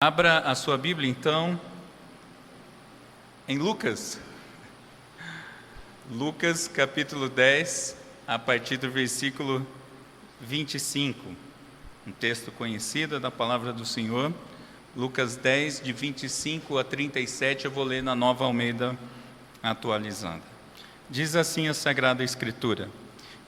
Abra a sua Bíblia, então, em Lucas. Lucas, capítulo 10, a partir do versículo 25. Um texto conhecido da palavra do Senhor. Lucas 10, de 25 a 37, eu vou ler na Nova Almeida atualizada. Diz assim a Sagrada Escritura: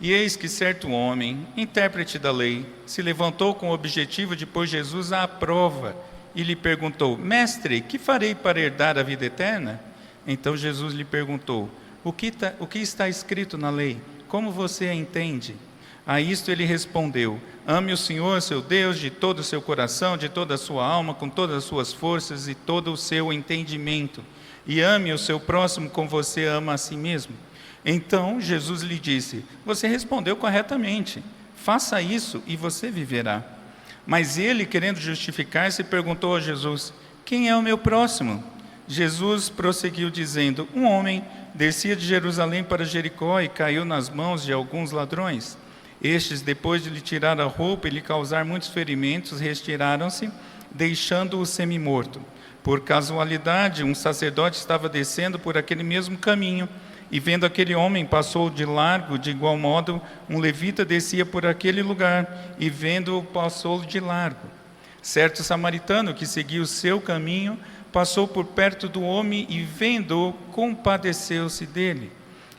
E eis que certo homem, intérprete da lei, se levantou com o objetivo de pôr Jesus à prova e lhe perguntou: Mestre, que farei para herdar a vida eterna? Então Jesus lhe perguntou: O que está escrito na lei? Como você a entende? A isto ele respondeu: Ame o Senhor, seu Deus, de todo o seu coração, de toda a sua alma, com todas as suas forças e todo o seu entendimento. E ame o seu próximo como você ama a si mesmo. Então Jesus lhe disse: Você respondeu corretamente. Faça isso e você viverá. Mas ele, querendo justificar-se, perguntou a Jesus: Quem é o meu próximo? Jesus prosseguiu dizendo: Um homem descia de Jerusalém para Jericó e caiu nas mãos de alguns ladrões. Estes, depois de lhe tirar a roupa e lhe causar muitos ferimentos, retiraram-se, deixando-o semi-morto. Por casualidade, um sacerdote estava descendo por aquele mesmo caminho, e vendo aquele homem, passou de largo. De igual modo, um levita descia por aquele lugar, e vendo-o, passou de largo. Certo samaritano, que seguia o seu caminho, passou por perto do homem, e vendo-o, compadeceu-se dele.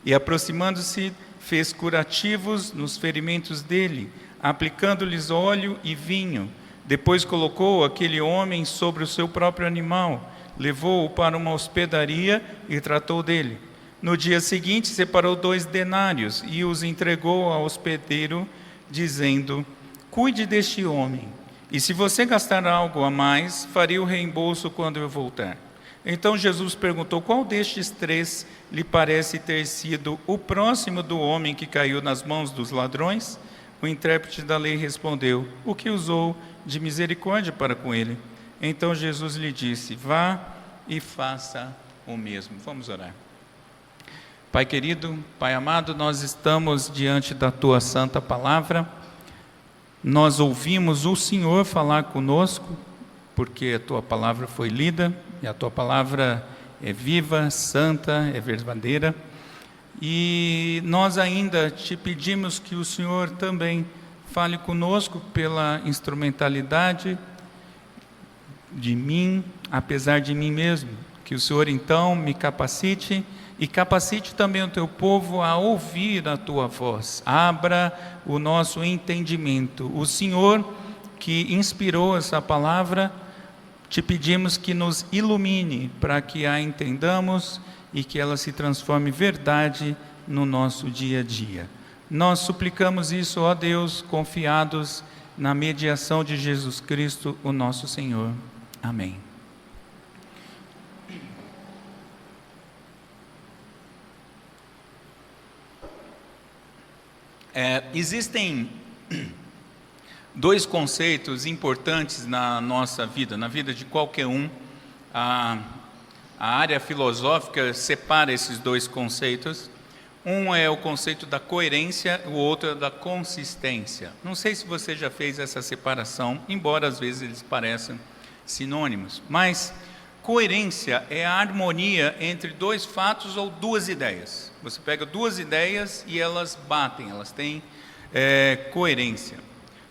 E aproximando-se, fez curativos nos ferimentos dele, aplicando-lhes óleo e vinho. Depois colocou aquele homem sobre o seu próprio animal, levou-o para uma hospedaria e tratou dele. No dia seguinte, separou 2 denários e os entregou ao hospedeiro, dizendo: Cuide deste homem, e se você gastar algo a mais, farei o reembolso quando eu voltar. Então Jesus perguntou: Qual destes 3 lhe parece ter sido o próximo do homem que caiu nas mãos dos ladrões? O intérprete da lei respondeu: O que usou de misericórdia para com ele? Então Jesus lhe disse: Vá e faça o mesmo. Vamos orar. Pai querido, Pai amado, nós estamos diante da Tua santa palavra. Nós ouvimos o Senhor falar conosco, porque a Tua palavra foi lida, e a Tua palavra é viva, santa, é verdadeira. E nós ainda te pedimos que o Senhor também fale conosco pela instrumentalidade de mim, apesar de mim mesmo. Que o Senhor então me capacite e capacite também o teu povo a ouvir a tua voz. Abra o nosso entendimento. O Senhor que inspirou essa palavra, te pedimos que nos ilumine para que a entendamos e que ela se transforme em verdade no nosso dia a dia. Nós suplicamos isso, ó Deus, confiados na mediação de Jesus Cristo, o nosso Senhor. Amém. Existem 2 conceitos importantes na nossa vida, na vida de qualquer um. A área filosófica separa esses 2 conceitos. Um é o conceito da coerência, o outro é da consistência. Não sei se você já fez essa separação, embora às vezes eles pareçam sinônimos. Mas coerência é a harmonia entre 2 fatos ou 2 ideias. Você pega 2 ideias e elas batem, elas têm coerência.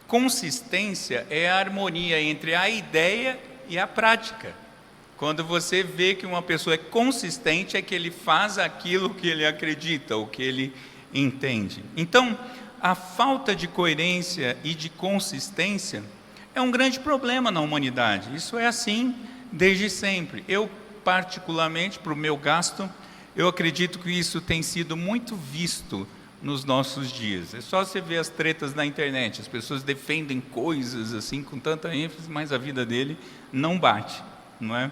Consistência é a harmonia entre a ideia e a prática. Quando você vê que uma pessoa é consistente, é que ele faz aquilo que ele acredita, ou que ele entende. Então, a falta de coerência e de consistência é um grande problema na humanidade. Isso é assim desde sempre. Eu, particularmente, para o meu gasto, eu acredito que isso tem sido muito visto nos nossos dias. É só você ver as tretas na internet. As pessoas defendem coisas assim com tanta ênfase, mas a vida dele não bate, não é?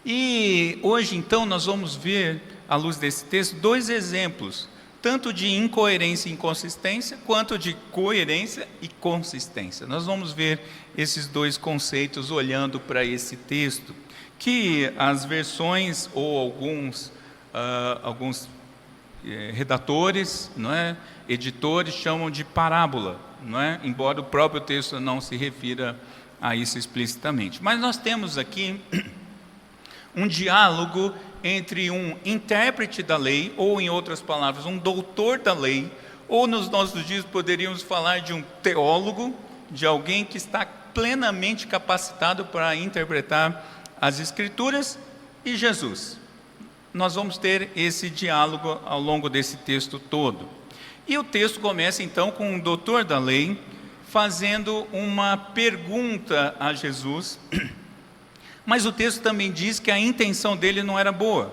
E hoje, então, nós vamos ver, à luz desse texto, 2 exemplos, tanto de incoerência e inconsistência, quanto de coerência e consistência. Nós vamos ver esses 2 conceitos olhando para esse texto, que as versões ou alguns redatores, não é, editores chamam de parábola, não é? Embora o próprio texto não se refira a isso explicitamente. Mas nós temos aqui um diálogo entre um intérprete da lei, ou em outras palavras, um doutor da lei, ou nos nossos dias poderíamos falar de um teólogo, de alguém que está plenamente capacitado para interpretar as Escrituras, e Jesus. Nós vamos ter esse diálogo ao longo desse texto todo. E o texto começa então com um doutor da lei fazendo uma pergunta a Jesus, mas o texto também diz que a intenção dele não era boa.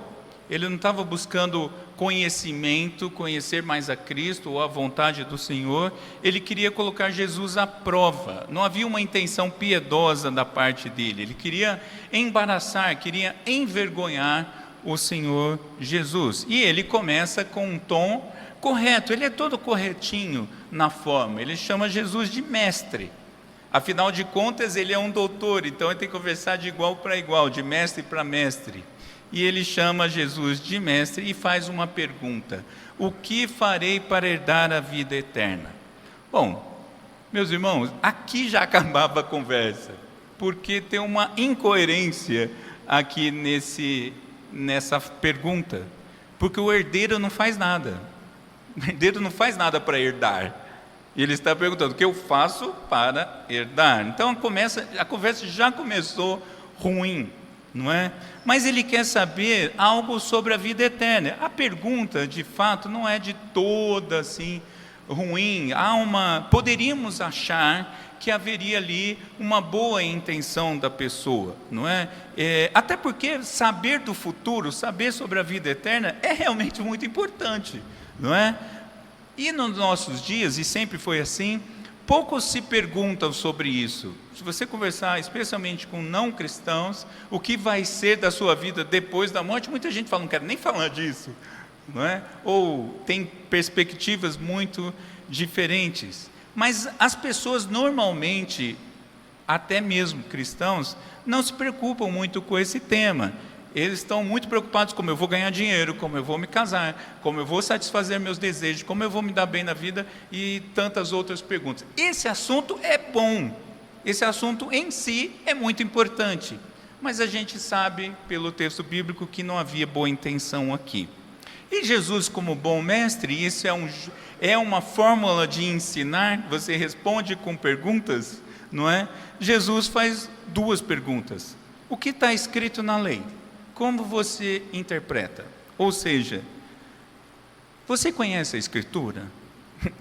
Ele não estava buscando conhecimento, conhecer mais a Cristo ou a vontade do Senhor. Ele queria colocar Jesus à prova. Não havia uma intenção piedosa da parte dele. Ele queria embaraçar, queria envergonhar o Senhor Jesus. E ele começa com um tom correto. Ele é todo corretinho na forma. Ele chama Jesus de mestre. Afinal de contas, ele é um doutor, então ele tem que conversar de igual para igual, de mestre para mestre. E ele chama Jesus de mestre e faz uma pergunta: o que farei para herdar a vida eterna? Bom, meus irmãos, aqui já acabava a conversa, porque tem uma incoerência aqui nessa pergunta, porque o herdeiro não faz nada. O herdeiro não faz nada para herdar. E ele está perguntando: o que eu faço para herdar? Então a conversa já começou ruim, não é? Mas ele quer saber algo sobre a vida eterna. A pergunta, de fato, não é de toda assim ruim. Poderíamos achar que haveria ali uma boa intenção da pessoa, não é? Até porque saber do futuro, saber sobre a vida eterna é realmente muito importante, não é? E nos nossos dias, e sempre foi assim, poucos se perguntam sobre isso. Se você conversar especialmente com não cristãos, o que vai ser da sua vida depois da morte, muita gente fala: não quero nem falar disso, não é? Ou tem perspectivas muito diferentes. Mas as pessoas normalmente, até mesmo cristãos, não se preocupam muito com esse tema. Eles estão muito preocupados como eu vou ganhar dinheiro, como eu vou me casar, como eu vou satisfazer meus desejos, como eu vou me dar bem na vida e tantas outras perguntas. Esse assunto é bom, esse assunto em si é muito importante, mas a gente sabe pelo texto bíblico que não havia boa intenção aqui. E Jesus, como bom mestre, isso é uma fórmula de ensinar, você responde com perguntas, não é? Jesus faz duas perguntas: o que está escrito na lei? Como você interpreta? Ou seja, você conhece a Escritura?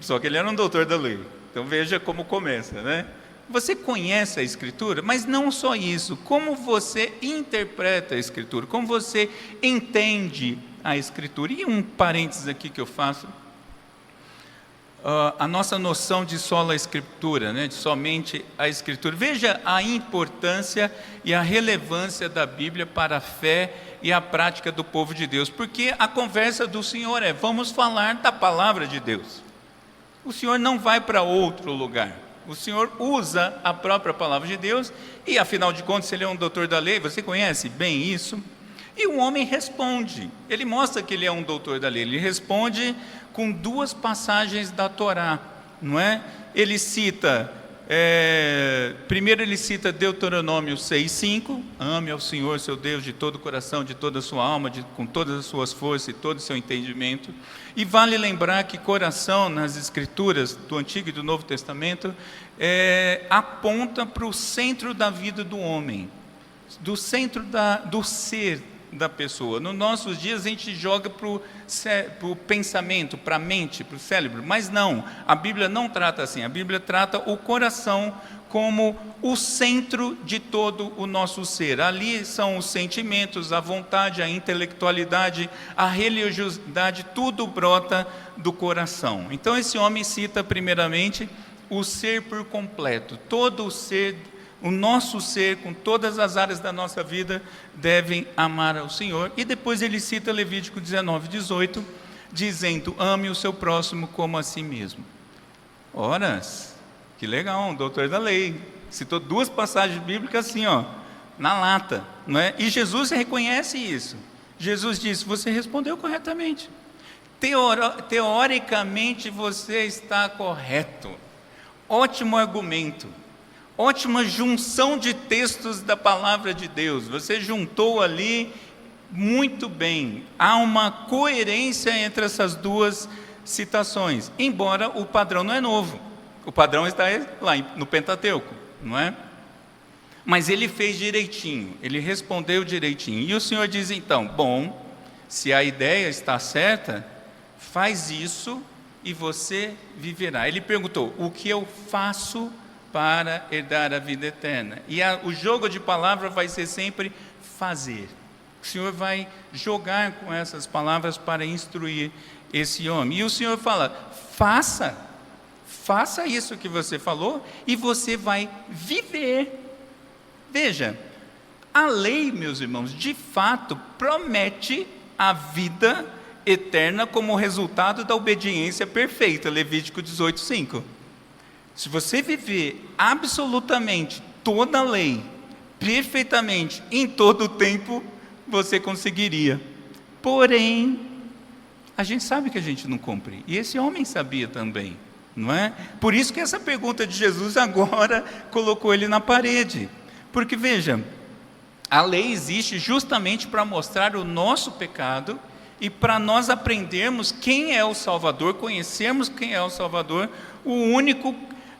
Só que ele era um doutor da lei, então veja como começa, né? Você conhece a Escritura, mas não só isso, como você interpreta a Escritura, como você entende a Escritura. E um parênteses aqui que eu faço: a nossa noção de sola Escritura, né, de somente a Escritura. Veja a importância e a relevância da Bíblia para a fé e a prática do povo de Deus, porque a conversa do Senhor é: vamos falar da palavra de Deus. O Senhor não vai para outro lugar, o Senhor usa a própria palavra de Deus, e afinal de contas, se ele é um doutor da lei, você conhece bem isso? E o homem responde, ele mostra que ele é um doutor da lei, ele responde com duas passagens da Torá, não é? Ele cita, primeiro ele cita Deuteronômio 6:5, ame ao Senhor seu Deus de todo o coração, de toda a sua alma, com todas as suas forças e todo o seu entendimento. E vale lembrar que coração nas Escrituras do Antigo e do Novo Testamento aponta para o centro da vida do homem, do centro do ser da pessoa. Nos nossos dias a gente joga para o pensamento, para a mente, para o cérebro, mas não, a Bíblia não trata assim. A Bíblia trata o coração como o centro de todo o nosso ser. Ali são os sentimentos, a vontade, a intelectualidade, a religiosidade, tudo brota do coração. Então esse homem cita primeiramente o ser por completo, todo o ser. O nosso ser, com todas as áreas da nossa vida, devem amar ao Senhor. E depois ele cita Levítico 19:18, dizendo: ame o seu próximo como a si mesmo. Ora, que legal, um doutor da lei. Citou duas passagens bíblicas assim, na lata, não é? E Jesus reconhece isso. Jesus disse: você respondeu corretamente. Teoricamente você está correto. Ótimo argumento. ótima junção de textos da palavra de Deus. Você juntou ali muito bem. Há uma coerência entre essas duas citações, embora o padrão não é novo. O padrão está lá no Pentateuco, não é? Mas ele fez direitinho, ele respondeu direitinho. E o Senhor diz então, bom, se a ideia está certa, faz isso e você viverá. Ele perguntou, o que eu faço para herdar a vida eterna? E o jogo de palavras vai ser sempre fazer. O Senhor vai jogar com essas palavras para instruir esse homem. E o Senhor fala, faça isso que você falou e você vai viver. Veja, a lei, meus irmãos, de fato promete a vida eterna como resultado da obediência perfeita, Levítico 18:5. Se você viver absolutamente toda a lei, perfeitamente, em todo o tempo, você conseguiria. Porém, a gente sabe que a gente não cumpre, e esse homem sabia também, não é? Por isso que essa pergunta de Jesus agora colocou ele na parede. Porque veja, a lei existe justamente para mostrar o nosso pecado e para nós aprendermos quem é o Salvador, conhecermos quem é o Salvador, o único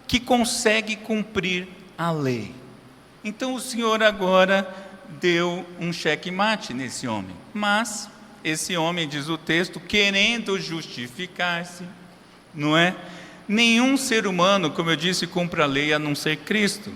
que consegue cumprir a lei. Então o Senhor agora deu um xeque-mate nesse homem. Mas esse homem, diz o texto, querendo justificar-se, não é? Nenhum ser humano, como eu disse, cumpre a lei a não ser Cristo.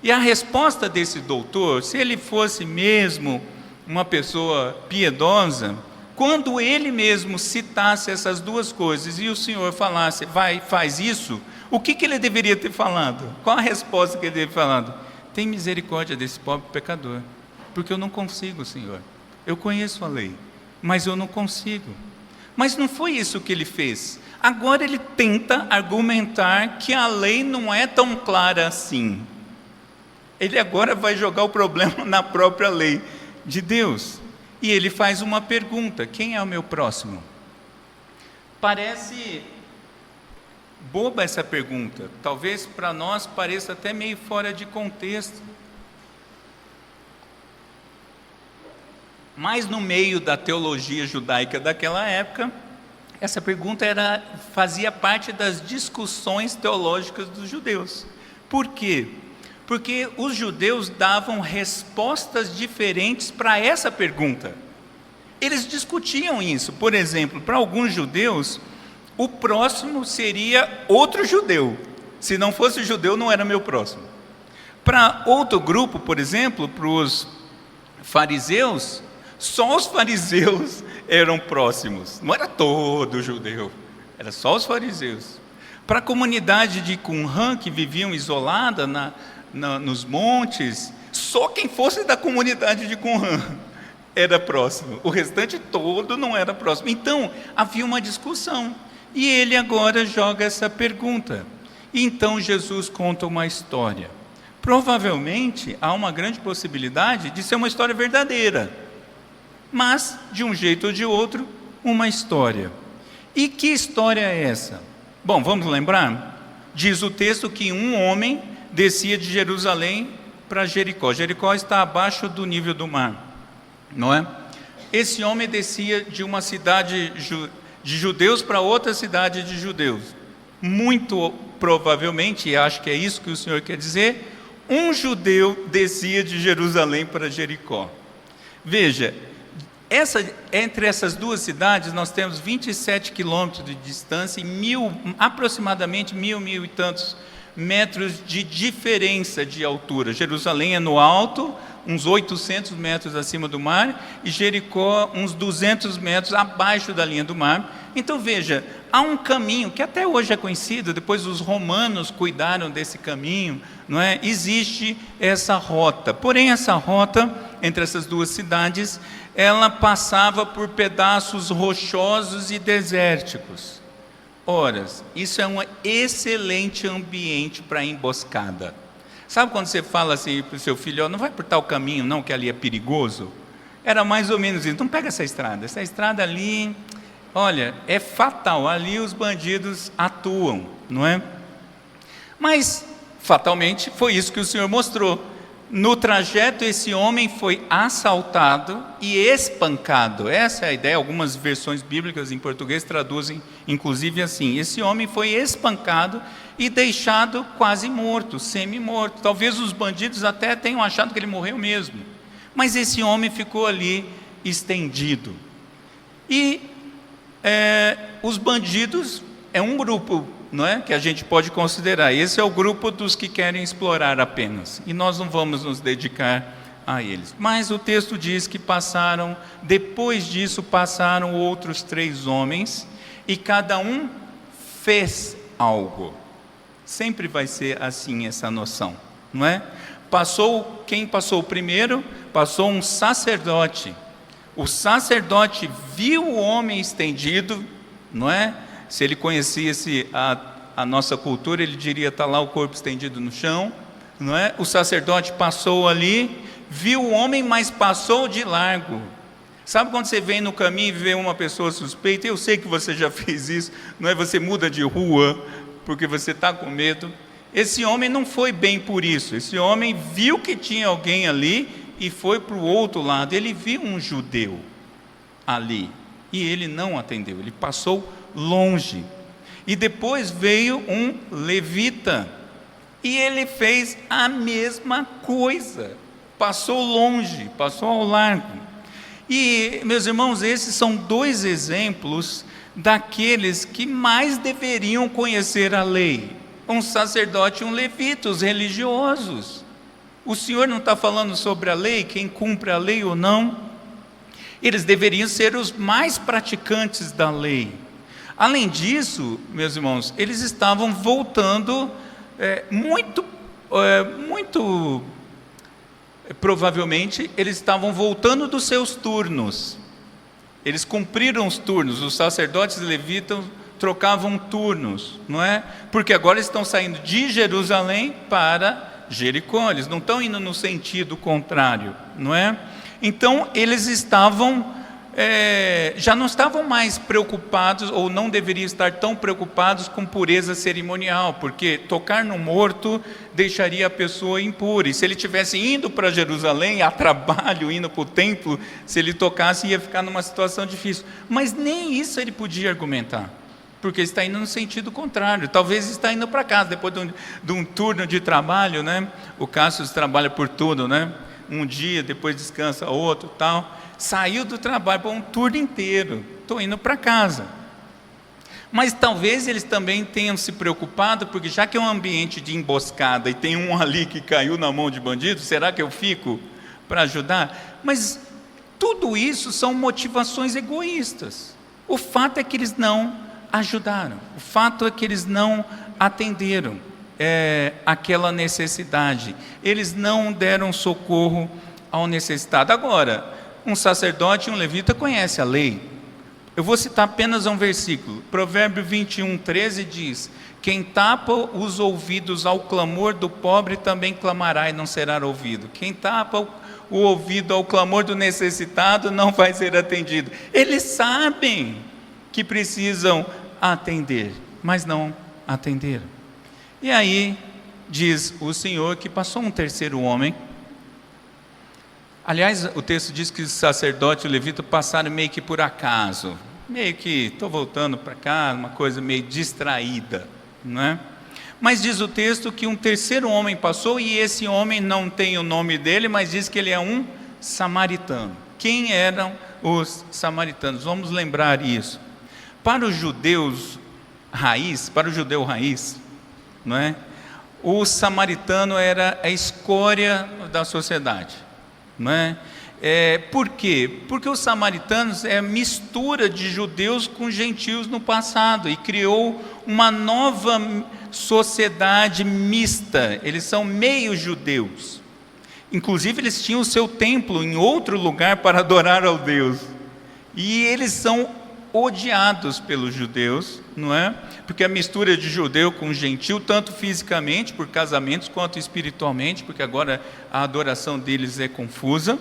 E a resposta desse doutor, se ele fosse mesmo uma pessoa piedosa, quando ele mesmo citasse essas duas coisas e o Senhor falasse, vai, faz isso, o que ele deveria ter falado? Qual a resposta que ele deveria ter falado? Tem misericórdia desse pobre pecador, porque eu não consigo, Senhor. Eu conheço a lei, mas eu não consigo. Mas não foi isso que ele fez. Agora ele tenta argumentar que a lei não é tão clara assim. Ele agora vai jogar o problema na própria lei de Deus. E ele faz uma pergunta: quem é o meu próximo? Parece boba essa pergunta. Talvez para nós pareça até meio fora de contexto. Mas no meio da teologia judaica daquela época, essa pergunta fazia parte das discussões teológicas dos judeus. Por quê? Porque os judeus davam respostas diferentes para essa pergunta. Eles discutiam isso. Por exemplo, para alguns judeus, o próximo seria outro judeu. Se não fosse judeu, não era meu próximo. Para outro grupo, por exemplo, para os fariseus, só os fariseus eram próximos. Não era todo judeu, era só os fariseus. Para a comunidade de Qumran, que viviam isolada nos montes, só quem fosse da comunidade de Qumran era próximo, o restante todo não era próximo. Então havia uma discussão, e ele agora joga essa pergunta. E então Jesus conta uma história. Provavelmente há uma grande possibilidade de ser uma história verdadeira, mas de um jeito ou de outro, uma história. E que história é essa? Bom, vamos lembrar? Diz o texto que um homem descia de Jerusalém para Jericó. Jericó está abaixo do nível do mar, não é? Esse homem descia de uma cidade de judeus para outra cidade de judeus. Muito provavelmente, e acho que é isso que o Senhor quer dizer, um judeu descia de Jerusalém para Jericó. Veja, entre essas duas cidades nós temos 27 quilômetros de distância e aproximadamente mil e tantos metros de diferença de altura. Jerusalém é no alto, uns 800 metros acima do mar, e Jericó uns 200 metros abaixo da linha do mar. Então veja, há um caminho que até hoje é conhecido, depois os romanos cuidaram desse caminho, não é? Existe essa rota, porém essa rota entre essas duas cidades, ela passava por pedaços rochosos e desérticos. Ora, isso é um excelente ambiente para emboscada. Sabe quando você fala assim para o seu filho, não vai por tal caminho não, que ali é perigoso? Era mais ou menos isso. Então pega essa estrada ali, olha, é fatal, ali os bandidos atuam, não é? Mas Fatalmente, foi isso que o Senhor mostrou. No trajeto, esse homem foi assaltado e espancado. Essa é a ideia. Algumas versões bíblicas em português traduzem, inclusive, assim: esse homem foi espancado e deixado quase morto, semi-morto. Talvez os bandidos até tenham achado que ele morreu mesmo, mas esse homem ficou ali estendido. E os bandidos é um grupo, não é, que a gente pode considerar. Esse é o grupo dos que querem explorar apenas, e nós não vamos nos dedicar a eles. Mas o texto diz que depois disso passaram outros 3 homens, e cada um fez algo. Sempre vai ser assim essa noção, não é? Quem passou primeiro? Passou um sacerdote. O sacerdote viu o homem estendido, não é? Se ele conhecesse a nossa cultura, ele diria: está lá o corpo estendido no chão, não é? O sacerdote passou ali, viu o homem, mas passou de largo. Sabe quando você vem no caminho e vê uma pessoa suspeita? Eu sei que você já fez isso, não é? Você muda de rua porque você está com medo. Esse homem não foi bem por isso. Esse homem viu que tinha alguém ali e foi para o outro lado. Ele viu um judeu ali e ele não atendeu, ele passou longe. E depois veio um levita e ele fez a mesma coisa, passou longe, passou ao largo. E, meus irmãos, esses são 2 exemplos daqueles que mais deveriam conhecer a lei: um sacerdote e um levita, os religiosos. O Senhor não está falando sobre a lei, quem cumpre a lei ou não. Eles deveriam ser os mais praticantes da lei. Além disso, meus irmãos, eles estavam voltando muito provavelmente eles estavam voltando dos seus turnos. Eles cumpriram os turnos. Os sacerdotes e levitas trocavam turnos, não é? Porque agora estão saindo de Jerusalém para Jericó. Eles não estão indo no sentido contrário, não é? Então eles já não estavam mais preocupados, ou não deveriam estar tão preocupados com pureza cerimonial, porque tocar no morto deixaria a pessoa impura. E se ele estivesse indo para Jerusalém a trabalho, indo para o templo, se ele tocasse, ia ficar numa situação difícil. Mas nem isso ele podia argumentar, porque está indo no sentido contrário. Talvez está indo para casa depois de um turno de trabalho, né? O Cássio trabalha por tudo, né? Um dia, depois descansa outro, tal. Saiu do trabalho para um turno inteiro, estou indo para casa. Mas talvez eles também tenham se preocupado, porque já que é um ambiente de emboscada e tem um ali que caiu na mão de bandido, será que eu fico para ajudar? Mas tudo isso são motivações egoístas. O fato é que eles não ajudaram, o fato é que eles não atenderam aquela necessidade, eles não deram socorro ao necessitado. Agora, um sacerdote e um levita conhecem a lei. Eu vou citar apenas um versículo. Provérbio 21:13 diz: quem tapa os ouvidos ao clamor do pobre também clamará e não será ouvido. Quem tapa o ouvido ao clamor do necessitado não vai ser atendido. Eles sabem que precisam atender, mas não atenderam. E aí diz o Senhor que passou um 3º homem. Aliás, o texto diz que o sacerdote e o levita passaram meio que por acaso, meio que estou voltando para cá, uma coisa meio distraída, não é? Mas diz o texto que um 3º homem passou, e esse homem não tem o nome dele, mas diz que ele é um samaritano. Quem eram os samaritanos? Vamos lembrar isso. Para os judeus raiz, não é? O samaritano era a escória da sociedade, não é? Por quê? Porque os samaritanos é a mistura de judeus com gentios no passado, e criou uma nova sociedade mista. Eles são meio judeus, inclusive eles tinham o seu templo em outro lugar para adorar ao Deus, e eles são odiados pelos judeus, não é? Porque a mistura de judeu com gentil, tanto fisicamente por casamentos quanto espiritualmente, porque agora a adoração deles é confusa.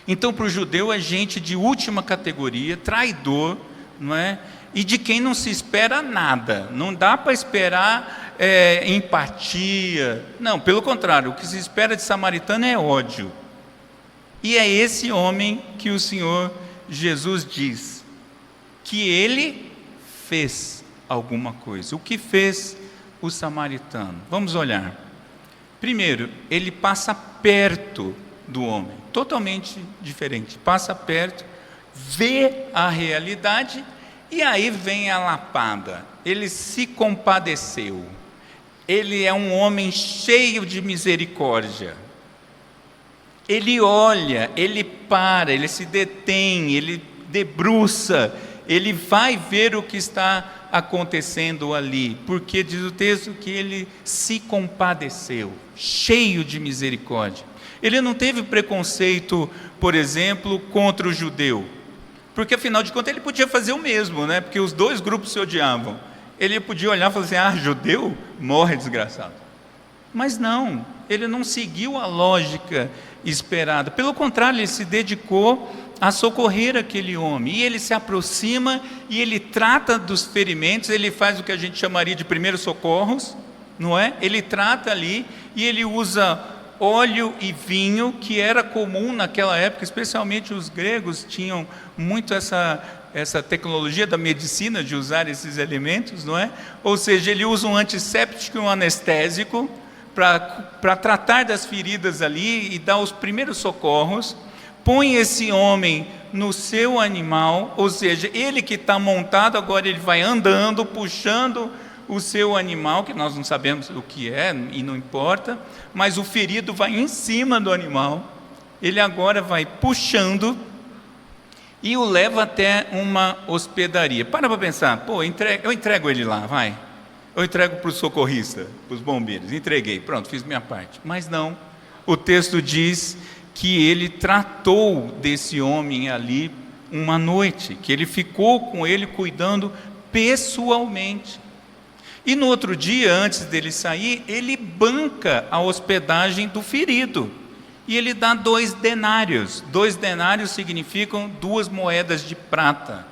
Então, para o judeu é gente de última categoria, traidor, não é? E de quem não se espera nada. Não dá para esperar empatia. Não, pelo contrário, o que se espera de samaritano é ódio. E é esse homem que o Senhor Jesus diz que ele fez alguma coisa. O que fez o samaritano? Vamos olhar. Primeiro, ele passa perto do homem, totalmente diferente. Passa perto, vê a realidade e aí vem a lapada. Ele se compadeceu. Ele é um homem cheio de misericórdia. Ele olha, ele para, ele se detém, ele debruça, ele vai ver o que está acontecendo ali, porque diz o texto que ele se compadeceu, cheio de misericórdia. Ele não teve preconceito, por exemplo, contra o judeu, porque afinal de contas ele podia fazer o mesmo, né? Porque os dois grupos se odiavam. Ele podia olhar e falar assim: judeu? Morre, desgraçado. Mas não, ele não seguiu a lógica esperada. Pelo contrário, ele se dedicou a socorrer aquele homem. E ele se aproxima e ele trata dos ferimentos, ele faz o que a gente chamaria de primeiros socorros, não é? Ele trata ali e ele usa óleo e vinho, que era comum naquela época, especialmente os gregos tinham muito essa tecnologia da medicina de usar esses elementos, não é? Ou seja, ele usa um antisséptico e um anestésico para tratar das feridas ali e dar os primeiros socorros. Põe esse homem no seu animal, ou seja, ele que está montado, agora ele vai andando, puxando o seu animal, que nós não sabemos o que é e não importa, mas o ferido vai em cima do animal, ele agora vai puxando e o leva até uma hospedaria. Para pensar, eu entrego ele lá, vai. Eu entrego para o socorrista, para os bombeiros, entreguei, pronto, fiz minha parte. Mas não, o texto diz que ele tratou desse homem ali uma noite, que ele ficou com ele cuidando pessoalmente. E no outro dia, antes dele sair, ele banca a hospedagem do ferido. E ele dá 2 denários. 2 denários significam 2 moedas de prata.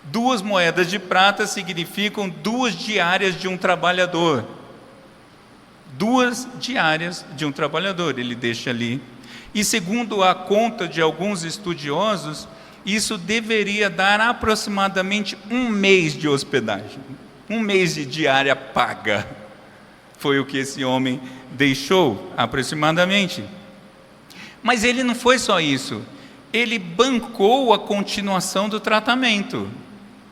2 moedas de prata significam 2 diárias de um trabalhador. 2 diárias de um trabalhador, ele deixa ali. E segundo a conta de alguns estudiosos, isso deveria dar aproximadamente 1 mês de hospedagem. 1 mês de diária paga. Foi o que esse homem deixou, aproximadamente. Mas ele não foi só isso. Ele bancou a continuação do tratamento.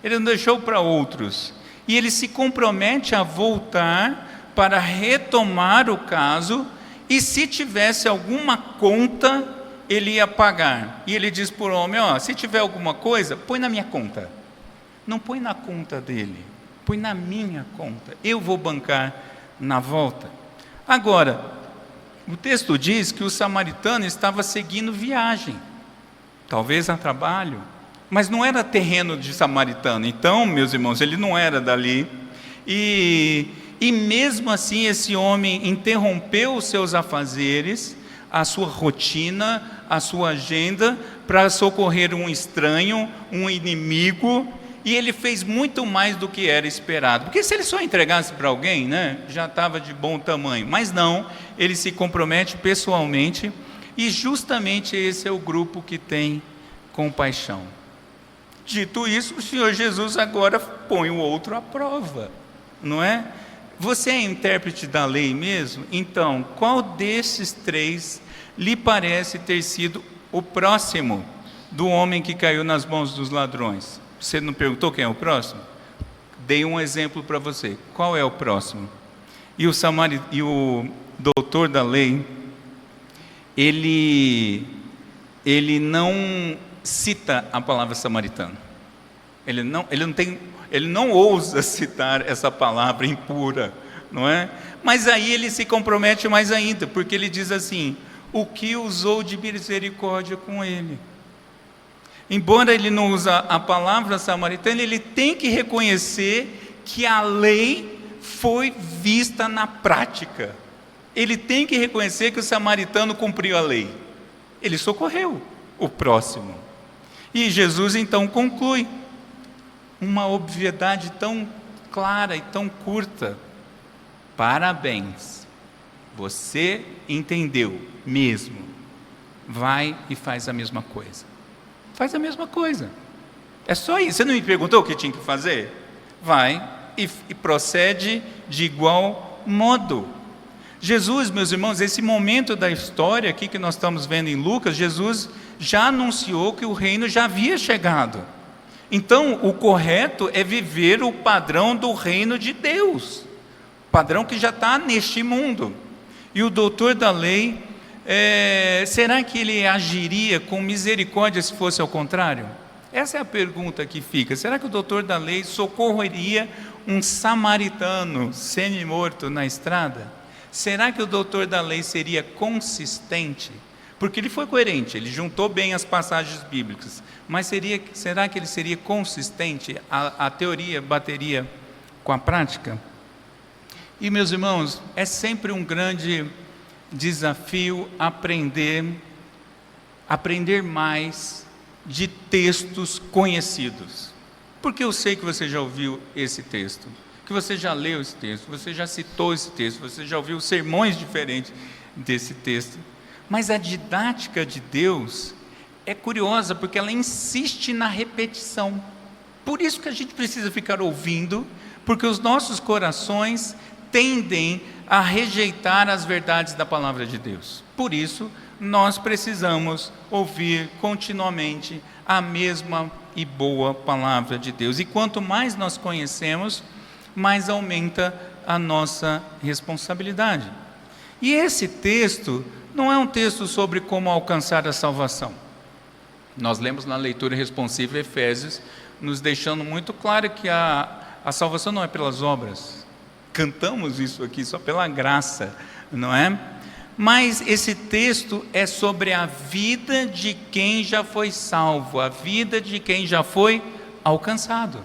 Ele não deixou para outros. E ele se compromete a voltar para retomar o caso, e se tivesse alguma conta, ele ia pagar. E ele diz para o homem: se tiver alguma coisa, põe na minha conta. Não põe na conta dele, põe na minha conta. Eu vou bancar na volta. Agora, o texto diz que o samaritano estava seguindo viagem, talvez a trabalho, mas não era terreno de samaritano. Então, meus irmãos, ele não era dali. E mesmo assim esse homem interrompeu os seus afazeres, a sua rotina, a sua agenda, para socorrer um estranho, um inimigo, e ele fez muito mais do que era esperado. Porque se ele só entregasse para alguém, né, já estava de bom tamanho. Mas não, ele se compromete pessoalmente, e justamente esse é o grupo que tem compaixão. Dito isso, o Senhor Jesus agora põe o outro à prova, não é? Você é intérprete da lei mesmo? Então, qual desses 3 lhe parece ter sido o próximo do homem que caiu nas mãos dos ladrões? Você não perguntou quem é o próximo? Dei um exemplo para você. Qual é o próximo? E o doutor da lei, ele não cita a palavra samaritano. Ele não ousa citar essa palavra impura, não é? Mas aí ele se compromete mais ainda, porque ele diz assim: o que usou de misericórdia com ele. Embora ele não use a palavra samaritana, ele tem que reconhecer que a lei foi vista na prática. Ele tem que reconhecer que o samaritano cumpriu a lei. Ele socorreu o próximo. E Jesus então conclui uma obviedade tão clara e tão curta. Parabéns, você entendeu mesmo. Vai e faz a mesma coisa. Faz a mesma coisa. É só isso. Você não me perguntou o que tinha que fazer? Vai e procede de igual modo. Jesus, meus irmãos, esse momento da história aqui que nós estamos vendo em Lucas, Jesus já anunciou que o reino já havia chegado. Então, o correto é viver o padrão do reino de Deus, padrão que já está neste mundo. E o doutor da lei, será que ele agiria com misericórdia se fosse ao contrário? Essa é a pergunta que fica. Será que o doutor da lei socorreria um samaritano semi-morto na estrada? Será que o doutor da lei seria consistente? Porque ele foi coerente, ele juntou bem as passagens bíblicas, mas será que ele seria consistente? A teoria bateria com a prática? E, meus irmãos, é sempre um grande desafio aprender mais de textos conhecidos. Porque eu sei que você já ouviu esse texto, que você já leu esse texto, você já citou esse texto, você já ouviu sermões diferentes desse texto. Mas a didática de Deus é curiosa, porque ela insiste na repetição. Por isso que a gente precisa ficar ouvindo, porque os nossos corações tendem a rejeitar as verdades da palavra de Deus. Por isso, nós precisamos ouvir continuamente a mesma e boa palavra de Deus. E quanto mais nós conhecemos, mais aumenta a nossa responsabilidade. E esse texto não é um texto sobre como alcançar a salvação. Nós lemos na leitura responsiva Efésios, nos deixando muito claro que a salvação não é pelas obras. Cantamos isso aqui só pela graça, não é? Mas esse texto é sobre a vida de quem já foi salvo, a vida de quem já foi alcançado.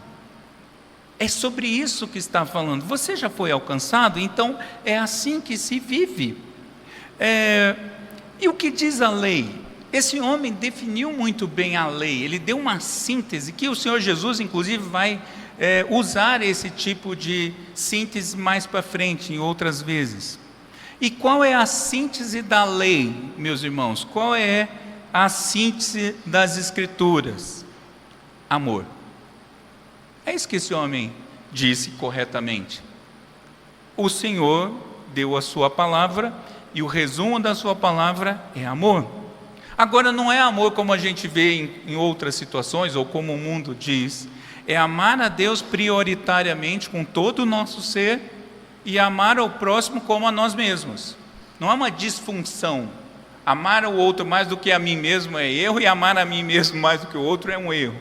É sobre isso que está falando. Você já foi alcançado? Então é assim que se vive. E o que diz a lei? Esse homem definiu muito bem a lei, ele deu uma síntese, que o Senhor Jesus inclusive vai usar esse tipo de síntese mais para frente, em outras vezes. E qual é a síntese da lei, meus irmãos? Qual é a síntese das Escrituras? Amor. É isso que esse homem disse corretamente. O Senhor deu a sua palavra, e o resumo da sua palavra é amor. Agora, não é amor como a gente vê em outras situações, ou como o mundo diz. É amar a Deus prioritariamente com todo o nosso ser, e amar ao próximo como a nós mesmos. Não é uma disfunção. Amar o outro mais do que a mim mesmo é erro, e amar a mim mesmo mais do que o outro é um erro.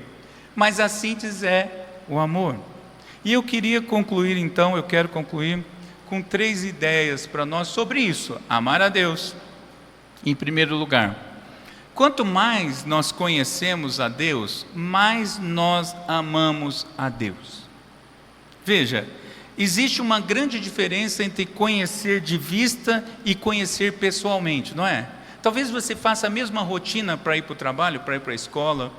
Mas a síntese é o amor. E eu quero concluir com 3 ideias para nós sobre isso. Amar a Deus, em primeiro lugar. Quanto mais nós conhecemos a Deus, mais nós amamos a Deus. Veja, existe uma grande diferença entre conhecer de vista e conhecer pessoalmente, não é? Talvez você faça a mesma rotina para ir para o trabalho, para ir para a escola,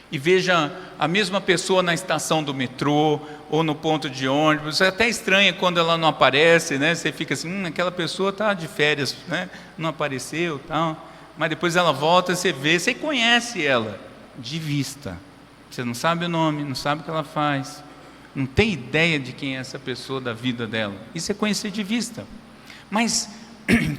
e veja a mesma pessoa na estação do metrô ou no ponto de ônibus. É até estranha quando ela não aparece, né? Você fica assim, aquela pessoa está de férias, né? Não apareceu, tal. Mas depois ela volta, você vê, você conhece ela de vista. Você não sabe o nome, não sabe o que ela faz, não tem ideia de quem é essa pessoa, da vida dela. Isso é conhecer de vista. Mas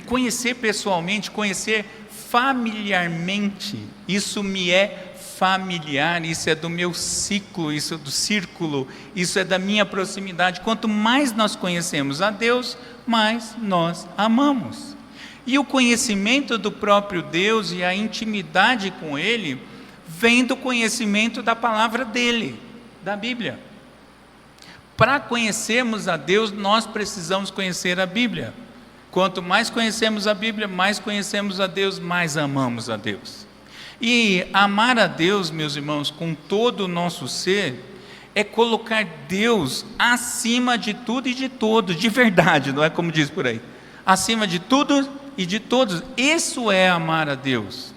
conhecer pessoalmente, conhecer familiarmente, isso me é familiar, isso é do meu ciclo, isso é do círculo, isso é da minha proximidade. Quanto mais nós conhecemos a Deus, mais nós amamos. E o conhecimento do próprio Deus e a intimidade com Ele vem do conhecimento da palavra dEle, da Bíblia. Para conhecermos a Deus, nós precisamos conhecer a Bíblia. Quanto mais conhecemos a Bíblia, mais conhecemos a Deus, mais amamos a Deus. E amar a Deus, meus irmãos, com todo o nosso ser, é colocar Deus acima de tudo e de todos, de verdade, não é como diz por aí. Acima de tudo e de todos. Isso é amar a Deus.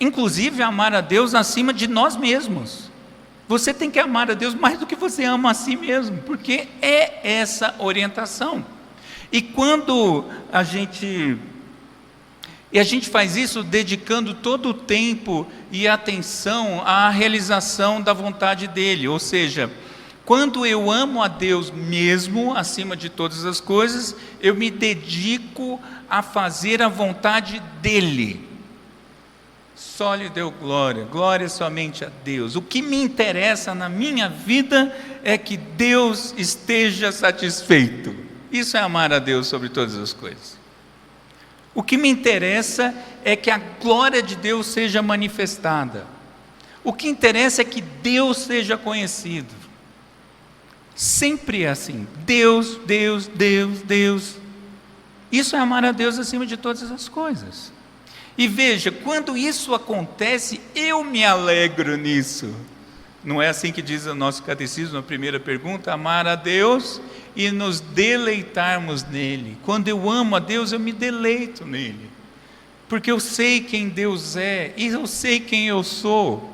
Inclusive amar a Deus acima de nós mesmos. Você tem que amar a Deus mais do que você ama a si mesmo, porque é essa orientação. E quando a gente faz isso dedicando todo o tempo e atenção à realização da vontade dEle, ou seja, quando eu amo a Deus mesmo, acima de todas as coisas, eu me dedico a fazer a vontade dEle. Só lhe deu glória, glória somente a Deus. O que me interessa na minha vida é que Deus esteja satisfeito. Isso é amar a Deus sobre todas as coisas. O que me interessa é que a glória de Deus seja manifestada. O que interessa é que Deus seja conhecido. Sempre é assim, Deus, Deus, Deus, Deus. Isso é amar a Deus acima de todas as coisas. E veja, quando isso acontece, eu me alegro nisso. Não é assim que diz o nosso catecismo, na primeira pergunta? Amar a Deus e nos deleitarmos nele. Quando eu amo a Deus, eu me deleito nele. Porque eu sei quem Deus é e eu sei quem eu sou.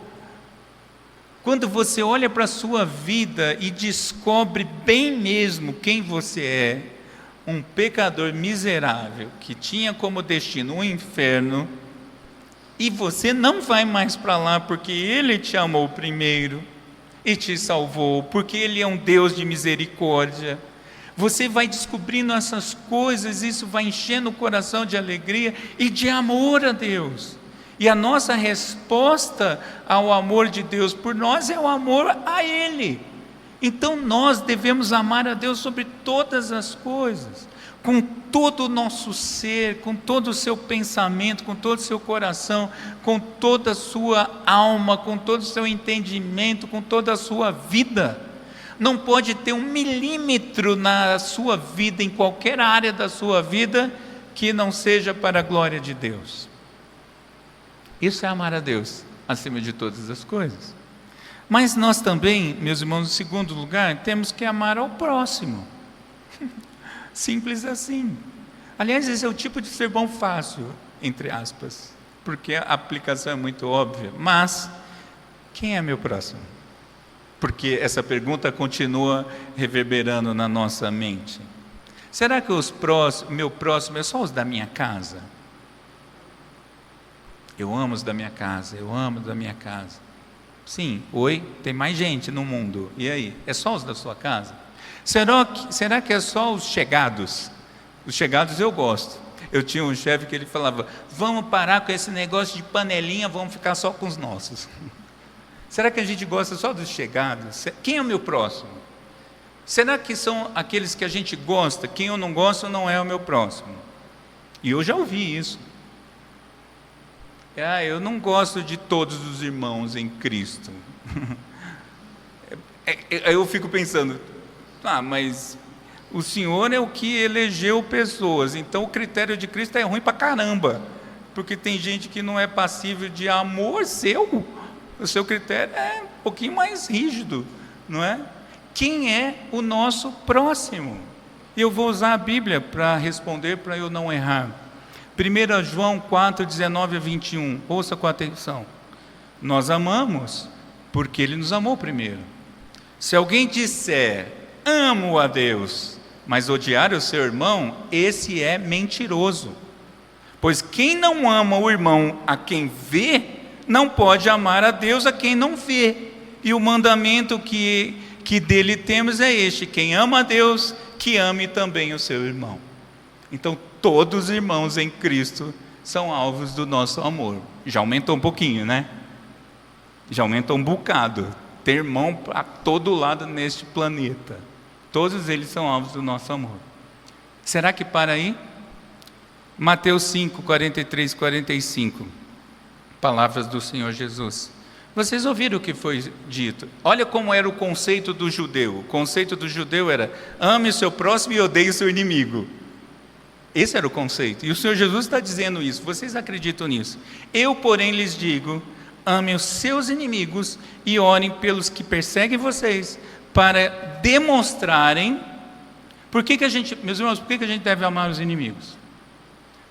Quando você olha para a sua vida e descobre bem mesmo quem você é, um pecador miserável que tinha como destino um inferno, e você não vai mais para lá porque Ele te amou primeiro e te salvou, porque Ele é um Deus de misericórdia. Você vai descobrindo essas coisas, isso vai enchendo o coração de alegria e de amor a Deus. E a nossa resposta ao amor de Deus por nós é o amor a Ele. Então nós devemos amar a Deus sobre todas as coisas, com todo o nosso ser, com todo o seu pensamento, com todo o seu coração, com toda a sua alma, com todo o seu entendimento, com toda a sua vida. Não pode ter 1 milímetro na sua vida, em qualquer área da sua vida, que não seja para a glória de Deus. Isso é amar a Deus acima de todas as coisas. Mas nós também, meus irmãos, em segundo lugar, temos que amar ao próximo. Simples assim. Aliás, esse é o tipo de sermão fácil, entre aspas, porque a aplicação é muito óbvia. Mas, quem é meu próximo? Porque essa pergunta continua reverberando na nossa mente. Será que meu próximo é só os da minha casa? Eu amo os da minha casa, eu amo os da minha casa. Sim, tem mais gente no mundo. E aí? É só os da sua casa? Será que é só os chegados? Os chegados eu gosto. Eu tinha um chefe que ele falava, vamos parar com esse negócio de panelinha, vamos ficar só com os nossos. Será que a gente gosta só dos chegados? Quem é o meu próximo? Será que são aqueles que a gente gosta? Quem eu não gosto não é o meu próximo. E eu já ouvi isso. Eu não gosto de todos os irmãos em Cristo. Eu fico pensando, mas o Senhor é o que elegeu pessoas, então o critério de Cristo é ruim pra caramba, porque tem gente que não é passível de amor seu, o seu critério é um pouquinho mais rígido, não é? Quem é o nosso próximo? Eu vou usar a Bíblia para responder, para eu não errar. 1 João 4, 19 a 21, ouça com atenção. Nós amamos porque Ele nos amou primeiro. Se alguém disser, amo a Deus, mas odiar o seu irmão, esse é mentiroso. Pois quem não ama o irmão a quem vê, não pode amar a Deus a quem não vê. E o mandamento que dele temos é este, quem ama a Deus, que ame também o seu irmão. Então, todos os irmãos em Cristo são alvos do nosso amor. Já aumentou um pouquinho, né? Já aumentou um bocado. Tem irmão para todo lado neste planeta. Todos eles são alvos do nosso amor. Será que para aí? Mateus 5, 43 e 45. Palavras do Senhor Jesus. Vocês ouviram o que foi dito? Olha como era o conceito do judeu. O conceito do judeu era, ame o seu próximo e odeie o seu inimigo. Esse era o conceito, e o Senhor Jesus está dizendo isso, vocês acreditam nisso? Eu, porém, lhes digo, amem os seus inimigos e orem pelos que perseguem vocês, para demonstrarem, meus irmãos, por que a gente deve amar os inimigos?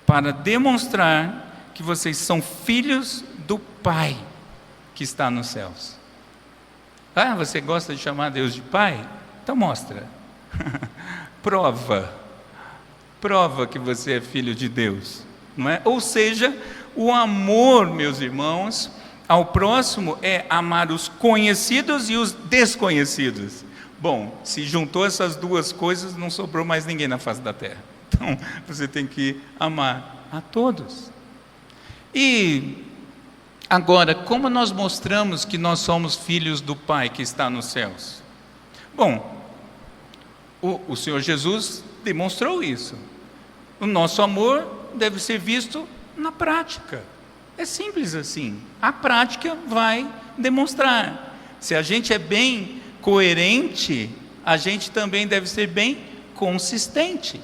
Para demonstrar que vocês são filhos do Pai que está nos céus. Ah, você gosta de chamar Deus de Pai? Então mostra. Prova que você é filho de Deus, não é? Ou seja, o amor, meus irmãos, ao próximo é amar os conhecidos e os desconhecidos. Bom, se juntou essas duas coisas, não sobrou mais ninguém na face da terra. Então, você tem que amar a todos. E agora, como nós mostramos que nós somos filhos do Pai que está nos céus? Bom, o Senhor Jesus demonstrou isso. O nosso amor deve ser visto na prática. É simples assim. A prática vai demonstrar. Se a gente é bem coerente, a gente também deve ser bem consistente.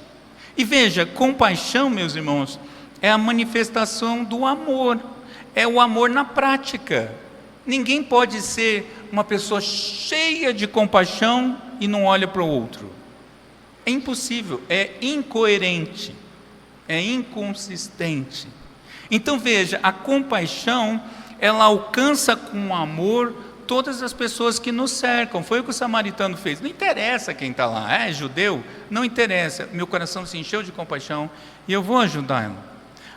E veja, compaixão, meus irmãos, é a manifestação do amor. É o amor na prática. Ninguém pode ser uma pessoa cheia de compaixão e não olha para o outro. É impossível, é incoerente, é inconsistente. Então veja, a compaixão, ela alcança com amor todas as pessoas que nos cercam. Foi o que o samaritano fez. Não interessa quem está lá, é judeu? Não interessa. Meu coração se encheu de compaixão e eu vou ajudá-lo.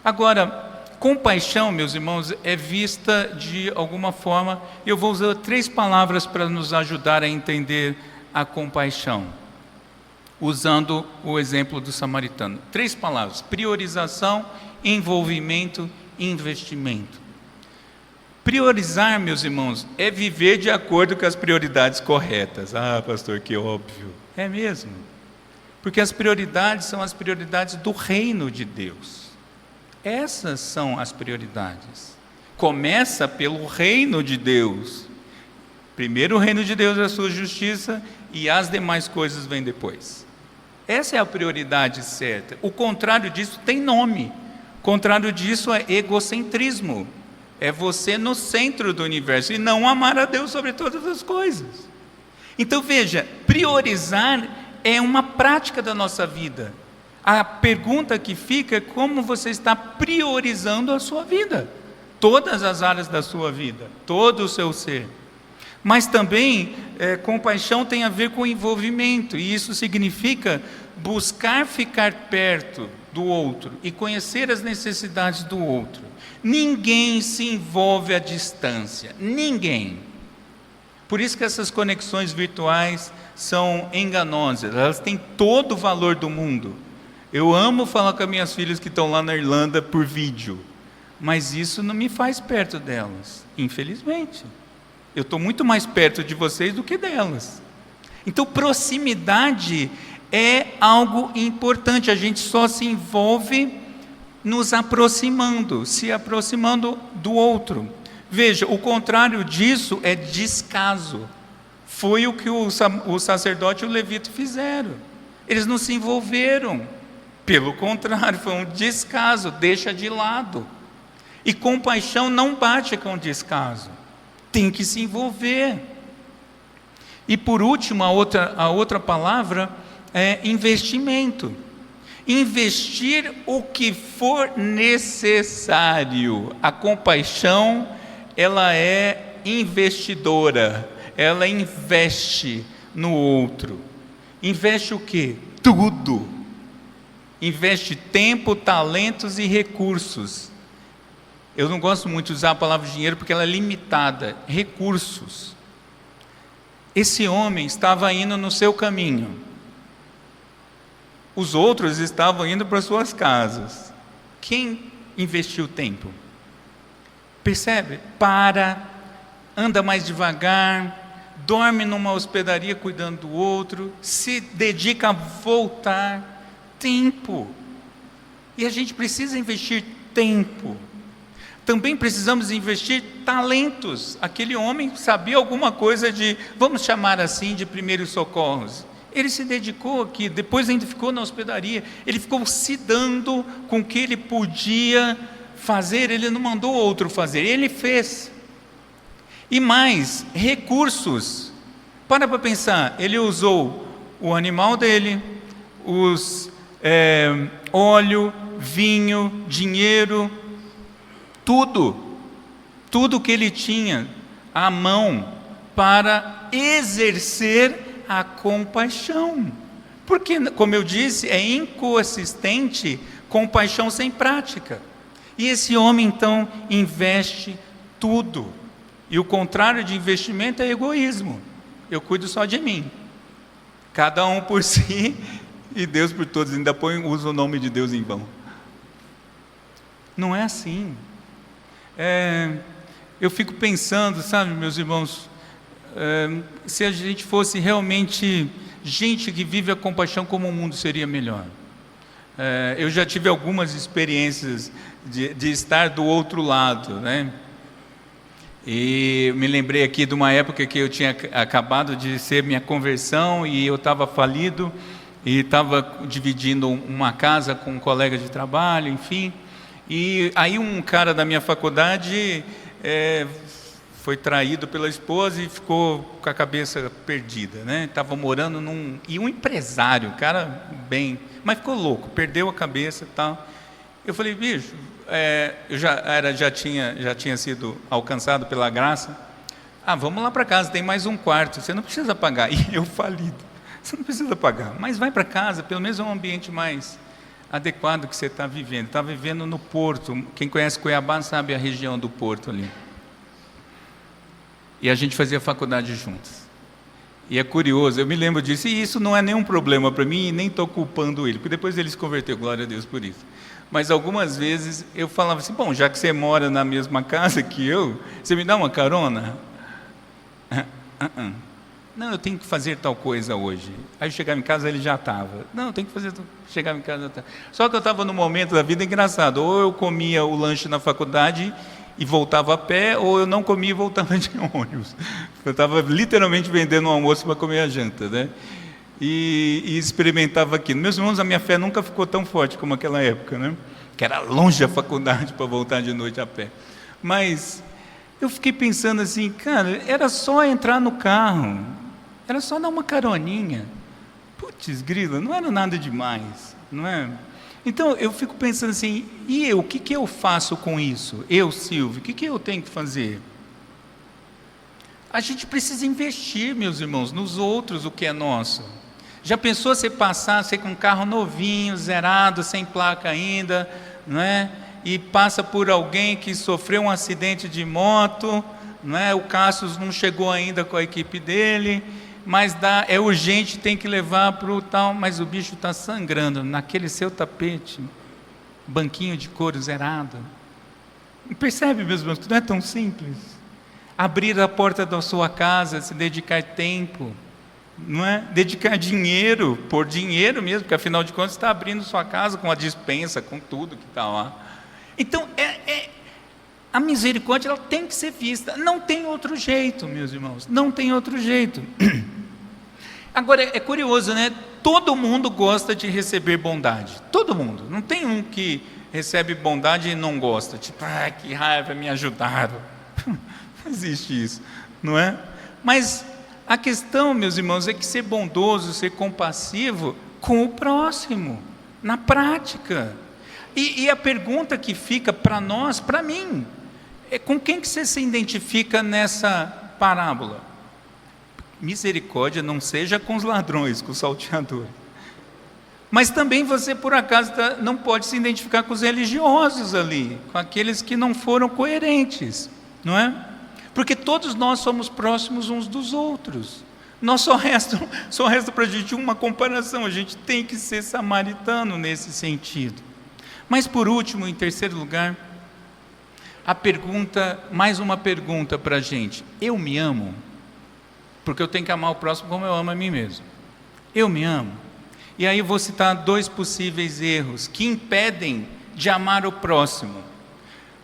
Agora, compaixão, meus irmãos, é vista de alguma forma. Eu vou usar 3 palavras para nos ajudar a entender a compaixão, usando o exemplo do samaritano. 3 palavras: priorização, envolvimento e investimento. Priorizar, meus irmãos, é viver de acordo com as prioridades corretas. Ah, pastor, que óbvio. É mesmo. Porque as prioridades são as prioridades do reino de Deus. Essas são as prioridades. Começa pelo reino de Deus. Primeiro o reino de Deus é a sua justiça e as demais coisas vêm depois. Essa é a prioridade certa. O contrário disso tem nome. O contrário disso é egocentrismo. É você no centro do universo e não amar a Deus sobre todas as coisas. Então veja, priorizar é uma prática da nossa vida. A pergunta que fica é como você está priorizando a sua vida. Todas as áreas da sua vida, todo o seu ser. Mas também, compaixão tem a ver com envolvimento, e isso significa buscar ficar perto do outro e conhecer as necessidades do outro. Ninguém se envolve à distância, ninguém. Por isso que essas conexões virtuais são enganosas, elas têm todo o valor do mundo. Eu amo falar com as minhas filhas que estão lá na Irlanda por vídeo, mas isso não me faz perto delas, infelizmente. Eu estou muito mais perto de vocês do que delas. Então, proximidade é algo importante. A gente só se envolve nos aproximando, se aproximando do outro. Veja, o contrário disso é descaso. Foi o que o sacerdote e o levita fizeram. Eles não se envolveram. Pelo contrário, foi um descaso, deixa de lado. E compaixão não bate com descaso. Tem que se envolver. E por último, a outra palavra é investimento. Investir o que for necessário. A compaixão, ela é investidora. Ela investe no outro. Investe o quê? Tudo. Investe tempo, talentos e recursos. Eu não gosto muito de usar a palavra dinheiro porque ela é limitada. Recursos. Esse homem estava indo no seu caminho. Os outros estavam indo para suas casas. Quem investiu tempo? Percebe? Anda mais devagar, dorme numa hospedaria cuidando do outro, se dedica a voltar. Tempo. E a gente precisa investir tempo. Também precisamos investir talentos. Aquele homem sabia alguma coisa de, vamos chamar assim, de primeiros socorros. Ele se dedicou aqui, depois ainda ficou na hospedaria. Ele ficou se dando com o que ele podia fazer, ele não mandou outro fazer, ele fez. E mais, recursos. Para pensar, ele usou o animal dele, óleo, vinho, dinheiro, tudo que ele tinha à mão para exercer a compaixão. Porque, como eu disse, é inconsistente compaixão sem prática. E esse homem então investe tudo. E o contrário de investimento é egoísmo. Eu cuido só de mim. Cada um por si e Deus por todos. Ainda usa o nome de Deus em vão. Não é assim. Eu fico pensando, sabe, meus irmãos, se a gente fosse realmente gente que vive a compaixão, como o mundo seria melhor. Eu já tive algumas experiências de estar do outro lado, né? E me lembrei aqui de uma época que eu tinha acabado de ser minha conversão e eu estava falido e estava dividindo uma casa com um colega de trabalho, enfim. E aí um cara da minha faculdade foi traído pela esposa e ficou com a cabeça perdida, né? Estava morando e um empresário, cara bem, mas ficou louco, perdeu a cabeça e tal. Eu falei, bicho, eu já tinha sido alcançado pela graça. Vamos lá para casa, tem mais um quarto, você não precisa pagar. E eu falido, você não precisa pagar, mas vai para casa, pelo menos é um ambiente mais adequado que você está vivendo. Está vivendo no Porto, quem conhece Cuiabá sabe a região do Porto ali. E a gente fazia faculdade juntos. E é curioso, eu me lembro disso, e isso não é nenhum problema para mim, e nem estou culpando ele, porque depois ele se converteu, glória a Deus por isso. Mas algumas vezes eu falava assim, bom, já que você mora na mesma casa que eu, você me dá uma carona? Não, eu tenho que fazer tal coisa hoje. Aí eu chegava em casa, ele já estava. Não, eu tenho que fazer, chegava em casa, já estava. Só que eu estava num momento da vida engraçado, ou eu comia o lanche na faculdade e voltava a pé, ou eu não comia e voltava de ônibus. Eu estava literalmente vendendo um almoço para comer a janta, né? E experimentava aquilo. Meus irmãos, a minha fé nunca ficou tão forte como aquela época, né? Que era longe a faculdade para voltar de noite a pé. Mas eu fiquei pensando assim, cara, era só entrar no carro, era só dar uma caroninha. Putz, grila, não era nada demais, não é? Então eu fico pensando assim, e eu, o que eu faço com isso? Eu, Silvio, o que eu tenho que fazer? A gente precisa investir, meus irmãos, nos outros o que é nosso. Já pensou você passar, você com um carro novinho, zerado, sem placa ainda, não é? E passa por alguém que sofreu um acidente de moto, não é? O Cassius não chegou ainda com a equipe dele, mas é urgente, tem que levar para o tal, mas o bicho está sangrando naquele seu tapete, banquinho de couro zerado. Percebe, meus irmãos, que não é tão simples? Abrir a porta da sua casa, se dedicar tempo, não é? Dedicar dinheiro, por dinheiro mesmo, porque afinal de contas está abrindo sua casa com a despensa, com tudo que está lá. Então, a misericórdia ela tem que ser vista, não tem outro jeito, meus irmãos, não tem outro jeito. Agora, é curioso, né? Todo mundo gosta de receber bondade, todo mundo, não tem um que recebe bondade e não gosta, tipo, que raiva, me ajudaram. Não existe isso, não é? Mas a questão, meus irmãos, é que ser bondoso, ser compassivo com o próximo, na prática. E a pergunta que fica para nós, para mim, é com quem que você se identifica nessa parábola? Misericórdia não seja com os ladrões, com os salteadores. Mas também você, por acaso, não pode se identificar com os religiosos ali, com aqueles que não foram coerentes, não é? Porque todos nós somos próximos uns dos outros. Só resta para a gente uma comparação, a gente tem que ser samaritano nesse sentido. Mas por último, em terceiro lugar, mais uma pergunta para a gente. Eu me amo? Porque eu tenho que amar o próximo como eu amo a mim mesmo. Eu me amo? E aí eu vou citar 2 possíveis erros que impedem de amar o próximo.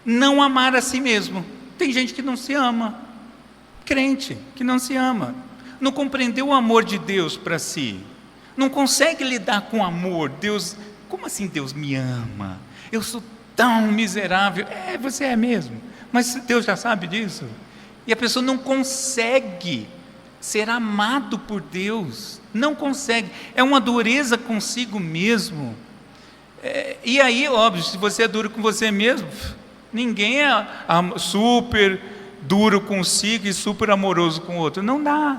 Não amar a si mesmo. Tem gente que não se ama, crente que não se ama, não compreendeu o amor de Deus para si, não consegue lidar com o amor. Deus, como assim Deus me ama? Eu sou tão miserável. Você é mesmo, mas Deus já sabe disso. E a pessoa não consegue ser amado por Deus, não consegue, é uma dureza consigo mesmo. E aí, óbvio, se você é duro com você mesmo, ninguém é super duro consigo e super amoroso com o outro. Não dá,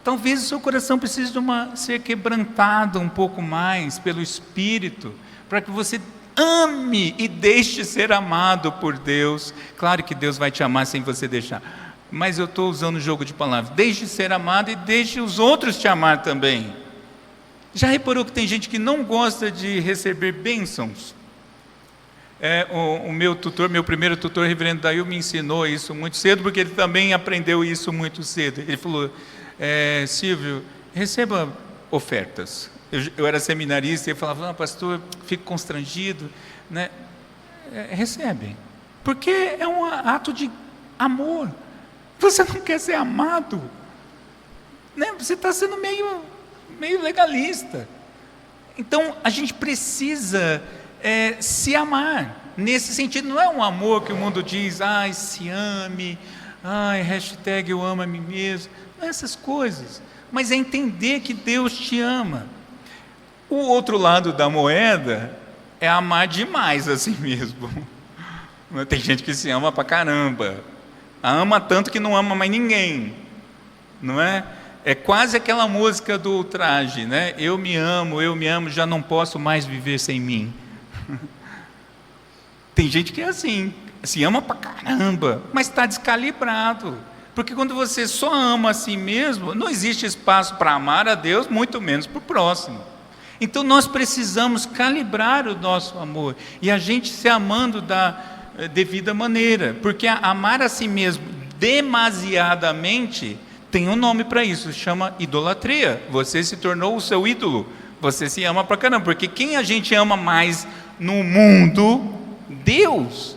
Talvez o seu coração precise ser quebrantado um pouco mais pelo Espírito, para que você ame e deixe ser amado por Deus. Claro que Deus vai te amar sem você deixar, mas eu estou usando o jogo de palavras. Deixe ser amado e deixe os outros te amar também. Já reparou que tem gente que não gosta de receber bênçãos? O meu tutor, meu primeiro tutor, o reverendo Dail, me ensinou isso muito cedo, porque ele também aprendeu isso muito cedo. Ele falou: Silvio, receba ofertas. Eu era seminarista e eu falava: pastor, fico constrangido, né? Recebe, porque é um ato de amor. Você não quer ser amado, né? Você está sendo meio legalista. Então a gente precisa se amar. Nesse sentido, não é um amor que o mundo diz: ai, se ame, ai, hashtag eu amo a mim mesmo, não é essas coisas, mas é entender que Deus te ama. O outro lado da moeda é amar demais a si mesmo. Tem gente que se ama pra caramba, ama tanto que não ama mais ninguém, não é? É quase aquela música do Ultraje, né? Eu me amo, já não posso mais viver sem mim. Tem gente que é assim, se ama pra caramba, mas está descalibrado, porque quando você só ama a si mesmo, não existe espaço para amar a Deus, muito menos para o próximo. Então nós precisamos calibrar o nosso amor, e a gente se amando da devida maneira, porque amar a si mesmo demasiadamente tem um nome para isso, chama idolatria. Você se tornou o seu ídolo, você se ama pra caramba, porque quem a gente ama mais no mundo? Deus.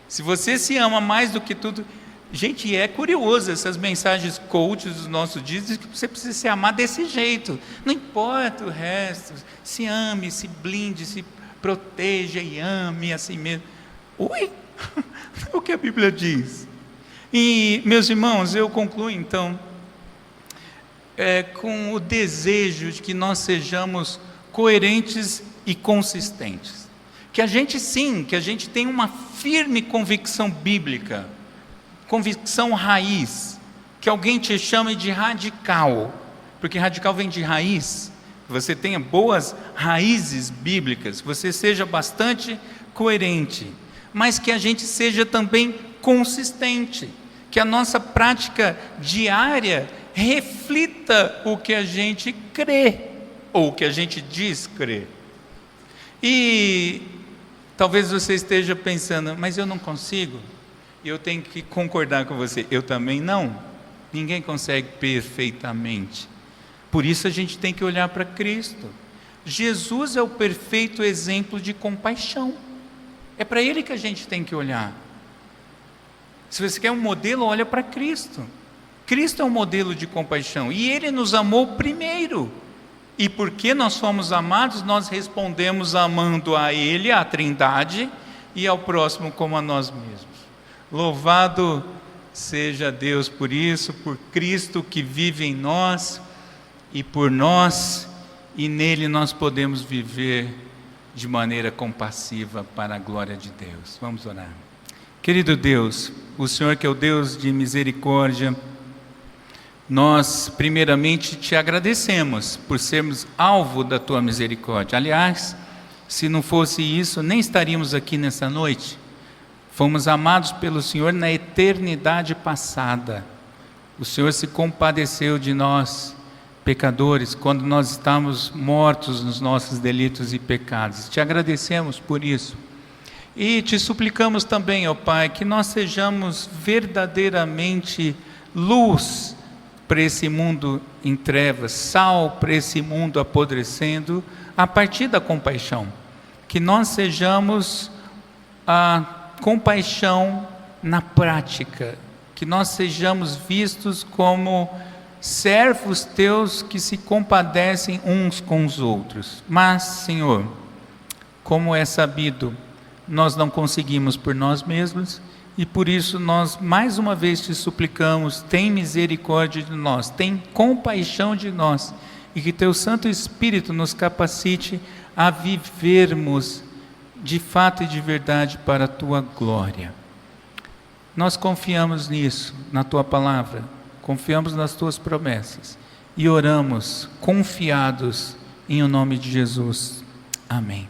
Se você se ama mais do que tudo, gente, é curioso, essas mensagens coaches dos nossos dias dizem que você precisa se amar desse jeito, não importa o resto, se ame, se blinde, se proteja e ame a si mesmo. Oi? É o que a Bíblia diz. E, meus irmãos, eu concluo então com o desejo de que nós sejamos coerentes e consistentes, que a gente tenha uma firme convicção bíblica, convicção raiz, que alguém te chame de radical, porque radical vem de raiz, que você tenha boas raízes bíblicas, que você seja bastante coerente, mas que a gente seja também consistente, que a nossa prática diária reflita o que a gente crê, ou o que a gente diz crer. E talvez você esteja pensando: mas eu não consigo. Eu tenho que concordar com você, eu também não. Ninguém consegue perfeitamente. Por isso a gente tem que olhar para Cristo. Jesus é o perfeito exemplo de compaixão. É para Ele que a gente tem que olhar. Se você quer um modelo, olha para Cristo. Cristo é um modelo de compaixão, e Ele nos amou primeiro. E porque nós fomos amados, nós respondemos amando a Ele, a Trindade, e ao próximo como a nós mesmos. Louvado seja Deus por isso, por Cristo que vive em nós e por nós, e nele nós podemos viver de maneira compassiva para a glória de Deus. Vamos orar. Querido Deus, o Senhor que é o Deus de misericórdia, nós primeiramente te agradecemos por sermos alvo da tua misericórdia. Aliás, se não fosse isso, nem estaríamos aqui nessa noite. Fomos amados pelo Senhor na eternidade passada. O Senhor se compadeceu de nós, pecadores, quando nós estávamos mortos nos nossos delitos e pecados. Te agradecemos por isso. E te suplicamos também, ó Pai, que nós sejamos verdadeiramente luz para esse mundo em trevas, sal para esse mundo apodrecendo, a partir da compaixão. Que nós sejamos a compaixão na prática, que nós sejamos vistos como servos teus que se compadecem uns com os outros. Mas, Senhor, como é sabido, nós não conseguimos por nós mesmos, e por isso nós mais uma vez te suplicamos: tem misericórdia de nós, tem compaixão de nós, e que teu Santo Espírito nos capacite a vivermos de fato e de verdade para a tua glória. Nós confiamos nisso, na tua palavra, confiamos nas tuas promessas, e oramos confiados em o nome de Jesus. Amém.